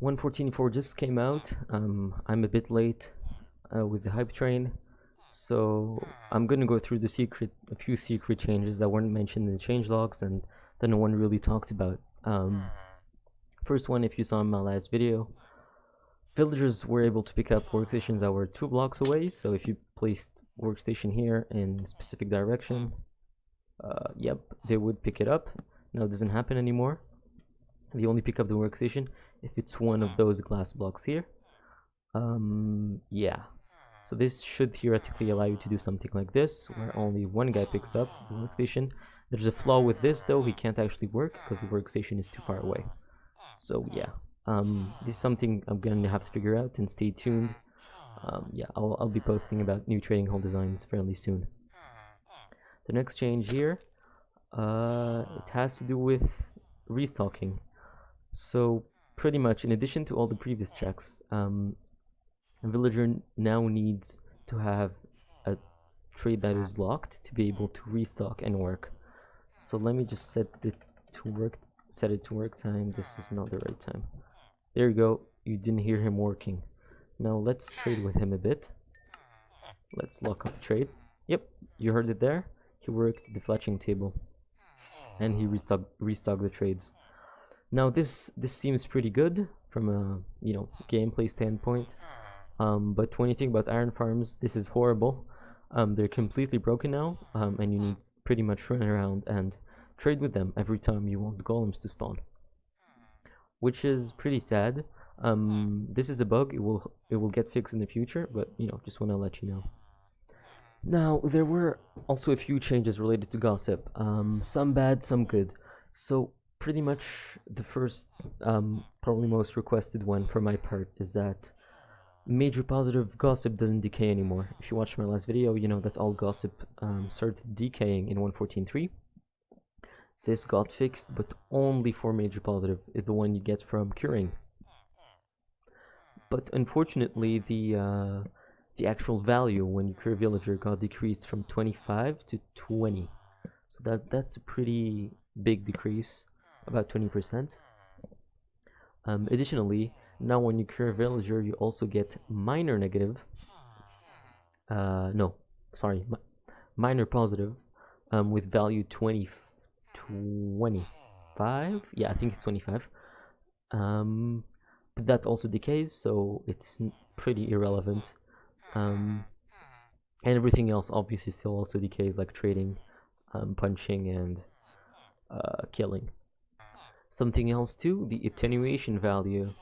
1.14.4 just came out. I'm a bit late with the hype train, so I'm gonna go through a few secret changes that weren't mentioned in the changelogs and that no one really talked about. First one, if you saw in my last video, villagers were able to pick up workstations that were 2 blocks away. So if you placed workstation here in a specific direction, yep, they would pick it up. Now it doesn't happen anymore. They only pick up the workstation if it's one of those glass blocks here. Yeah, so this should theoretically allow you to do something like this, where only one guy picks up the workstation. There's a flaw with this though, he can't actually work because the workstation is too far away. So yeah, this is something I'm gonna have to figure out, and stay tuned. Yeah, I'll be posting about new trading hall designs fairly soon. The next change here, it has to do with restocking. So pretty much, in addition to all the previous checks, a villager now needs to have a trade that is locked to be able to restock and work. So let me just set it to work time. This is not the right time. There you go. You didn't hear him working. Now let's trade with him a bit. Let's lock up the trade. Yep, you heard it there. He worked the fletching table, and he restocked the trades. Now this seems pretty good from a gameplay standpoint, but when you think about iron farms, this is horrible. They're completely broken now, and you need pretty much run around and trade with them every time you want the golems to spawn, which is pretty sad. This is a bug. It will get fixed in the future, but just want to let you know. Now there were also a few changes related to gossip. Some bad, some good. So pretty much the first, probably most requested one for my part is that major positive gossip doesn't decay anymore. If you watched my last video, you know that all gossip started decaying in 1.14.3. This got fixed, but only for major positive, is the one you get from curing. But unfortunately, the actual value when you cure a villager got decreased from 25 to 20. So that's a pretty big decrease, about 20%. Additionally, now when you cure a villager, you also get minor negative. Minor positive, with value 25. Yeah, I think it's 25. But that also decays, so it's pretty irrelevant. And everything else obviously still also decays, like trading, punching, and killing. Something else too, the attenuation value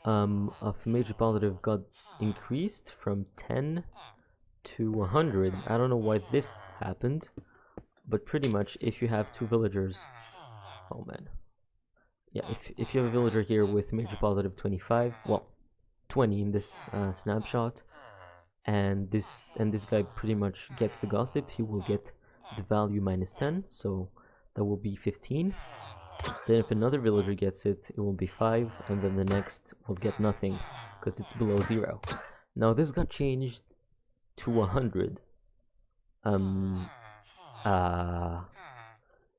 of major positive got increased from 10 to 100. I don't know why this happened, but pretty much if you have 2 villagers, oh man, yeah, if you have a villager here with major positive 25, well, 20 in this snapshot, and this guy pretty much gets the gossip, he will get the value minus 10, so that will be 15. Then if another villager gets it, it will be 5, and then the next will get nothing because it's below 0. Now this got changed to 100.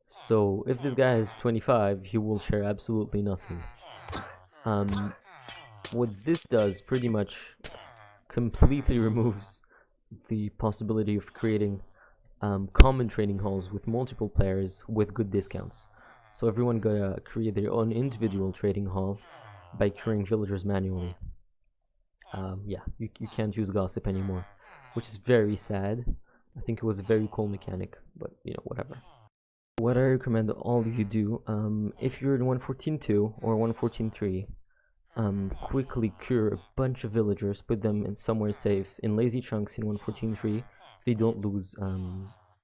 So if this guy has 25, he will share absolutely nothing. What this does pretty much completely removes the possibility of creating common trading halls with multiple players with good discounts. So everyone gonna create their own individual trading hall by curing villagers manually. Yeah, you can't use gossip anymore, which is very sad. I think it was a very cool mechanic, but whatever. What I recommend all of you do, if you're in 1.14.2 or 1.14.3, quickly cure a bunch of villagers, put them in somewhere safe in lazy chunks in 1.14.3, so they don't lose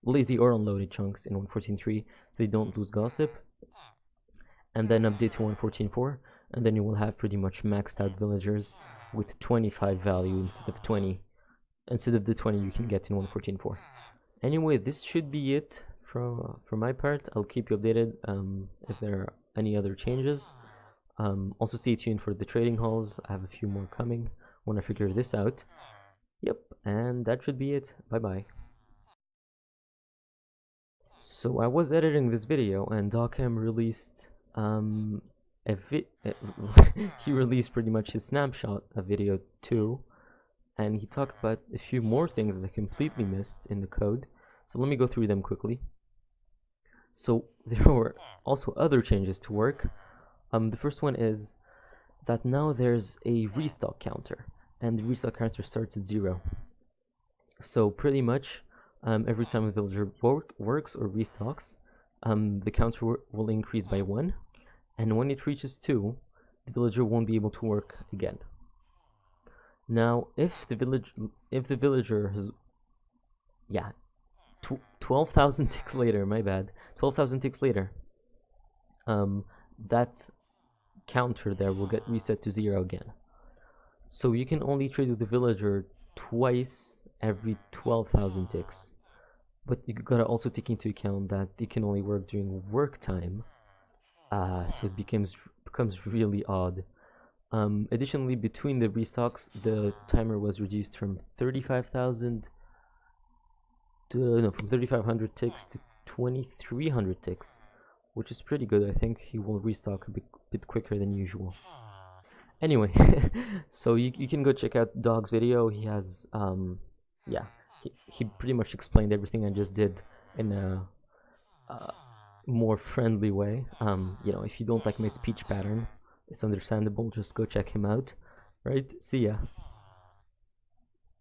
lazy or unloaded chunks in 1.14.3, so they don't lose gossip, and then update to 1.14.4, and then you will have pretty much maxed out villagers with 25 value instead of 20, instead of the 20 you can get in 1.14.4. Anyway, this should be it for my part. I'll keep you updated if there are any other changes. Also stay tuned for the trading halls. I have a few more coming when I figure this out. Yep, and that should be it. Bye bye. So I was editing this video and Dockham released he released pretty much his snapshot video too, and he talked about a few more things that I completely missed in the code. So let me go through them quickly. So there were also other changes to work. The first one is that now there's a restock counter, and the restock counter starts at 0. So pretty much every time a villager works or restocks, the counter will increase by 1, and when it reaches 2, the villager won't be able to work again. Now, if the villager has, 12,000 ticks later, my bad, 12,000 ticks later, that counter there will get reset to 0 again. So you can only trade with the villager twice every 12,000 ticks. But you gotta also take into account that they can only work during work time. So it becomes really odd. Additionally, between the restocks, the timer was reduced from 35,000 from 3,500 ticks to 2,300 ticks, which is pretty good. I think he will restock a bit quicker than usual. Anyway, so you can go check out Dog's video. He has he pretty much explained everything I just did in a more friendly way. If you don't like my speech pattern, it's understandable. Just go check him out. Right? See ya.